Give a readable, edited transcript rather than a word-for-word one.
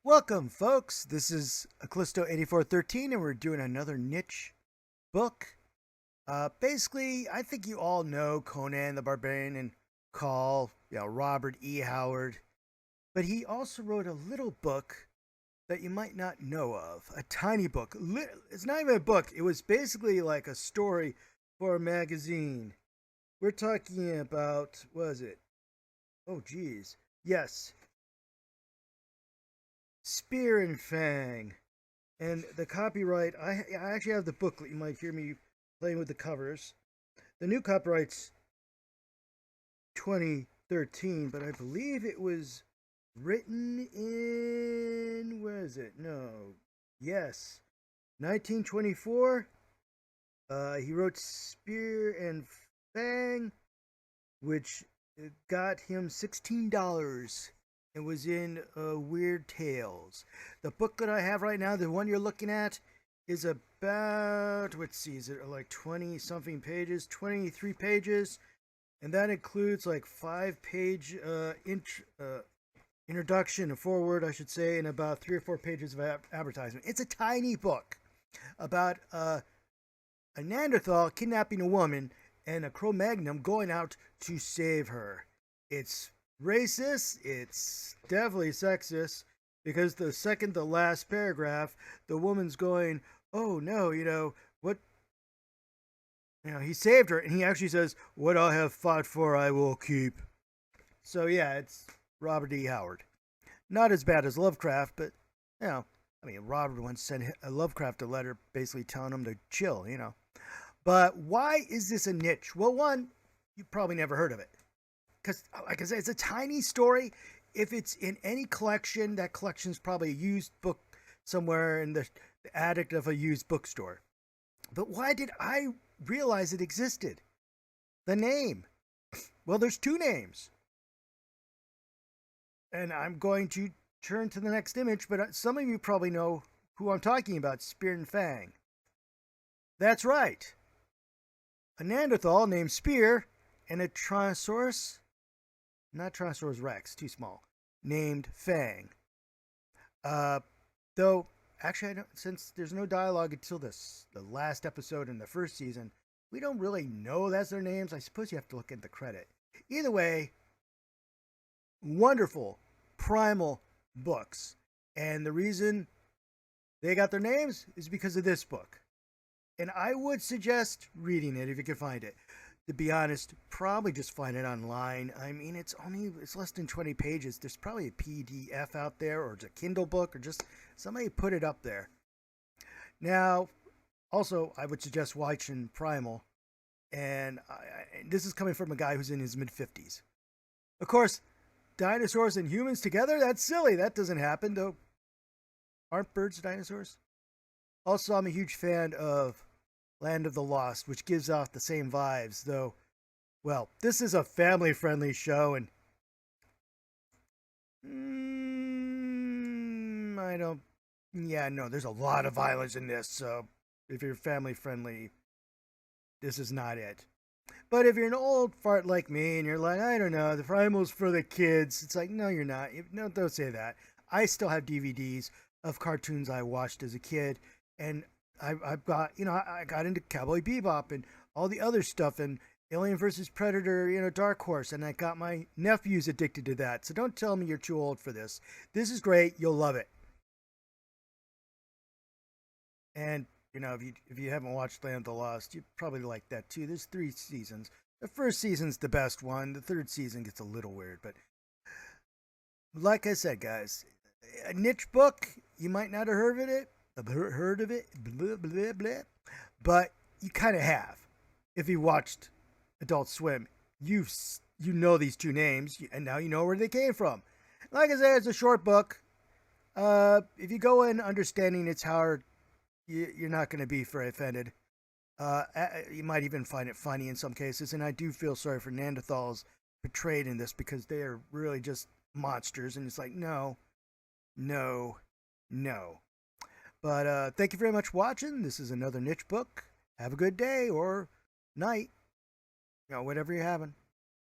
Welcome, folks. This is Callisto8413, and we're doing another niche book. Basically, I think you all know Conan the Barbarian and Call, Robert E. Howard. But he also wrote a little book that you might not know of. A tiny book. It's not even a book. It was basically like a story for a magazine. We're talking about, what is it? Oh, geez. Yes. Spear and Fang. And the copyright, I actually have the booklet. You might hear me playing with the covers. The new copyright's 2013, but I believe it was written in, where is it? No. Yes. 1924. He wrote Spear and Fang, which got him $16. It was in Weird Tales. The book that I have right now, the one you're looking at, is about, let's see, is it like 20 something pages, 23 pages, and that includes like 5-page introduction, a foreword, I should say, and about 3 or 4 pages of advertisement. It's a tiny book about a Neanderthal kidnapping a woman and a Cro-Magnon going out to save her. It's racist, it's definitely sexist, because the second to last paragraph, the woman's going, oh no, what, he saved her, and he actually says, what I have fought for I will keep. So yeah, it's Robert E. Howard. Not as bad as Lovecraft, but, Robert once sent Lovecraft a letter basically telling him to chill, But why is this a niche? Well, one, you probably never heard of it. Because, like I said, it's a tiny story. If it's in any collection, that collection's probably a used book somewhere in the attic of a used bookstore. But why did I realize it existed? The name. Well, there's 2 names. And I'm going to turn to the next image, but some of you probably know who I'm talking about, Spear and Fang. That's right. A Neanderthal named Spear and a Tyrannosaurus, not Tyrannosaurus Rex, too small, named Fang. Though, actually, since there's no dialogue until the last episode in the first season, we don't really know that's their names. I suppose you have to look at the credit. Either way, wonderful, primal books. And the reason they got their names is because of this book. And I would suggest reading it if you can find it. To be honest, probably just find it online. I mean, it's less than 20 pages. There's probably a PDF out there, or it's a Kindle book, or just somebody put it up there. Now, also, I would suggest watching Primal. And this is coming from a guy who's in his mid-50s. Of course, dinosaurs and humans together? That's silly. That doesn't happen, though. Aren't birds dinosaurs? Also, I'm a huge fan of Land of the Lost, which gives off the same vibes, though, well, this is a family-friendly show, and there's a lot of violence in this, so if you're family-friendly, this is not it. But if you're an old fart like me, and you're like, I don't know, the Primal's for the kids, it's like, no, you're not. No, don't say that. I still have DVDs of cartoons I watched as a kid, and I've got, I got into Cowboy Bebop and all the other stuff and Alien vs. Predator, Dark Horse, and I got my nephews addicted to that. So don't tell me you're too old for this. This is great. You'll love it. And, if you haven't watched Land of the Lost, you probably like that too. There's 3 seasons. The first season's the best one. The 3rd season gets a little weird, but like I said, guys, a niche book, you might not have heard of it, blah, blah, blah. But you kind of have. If you watched Adult Swim, you know these 2 names, and now you know where they came from. Like I said, it's a short book. If you go in understanding it's hard, you're not going to be very offended. You might even find it funny in some cases, and I do feel sorry for Neanderthals portrayed in this, because they are really just monsters, and it's like, no. But thank you very much for watching. This is another niche book. Have a good day or night. Whatever you're having.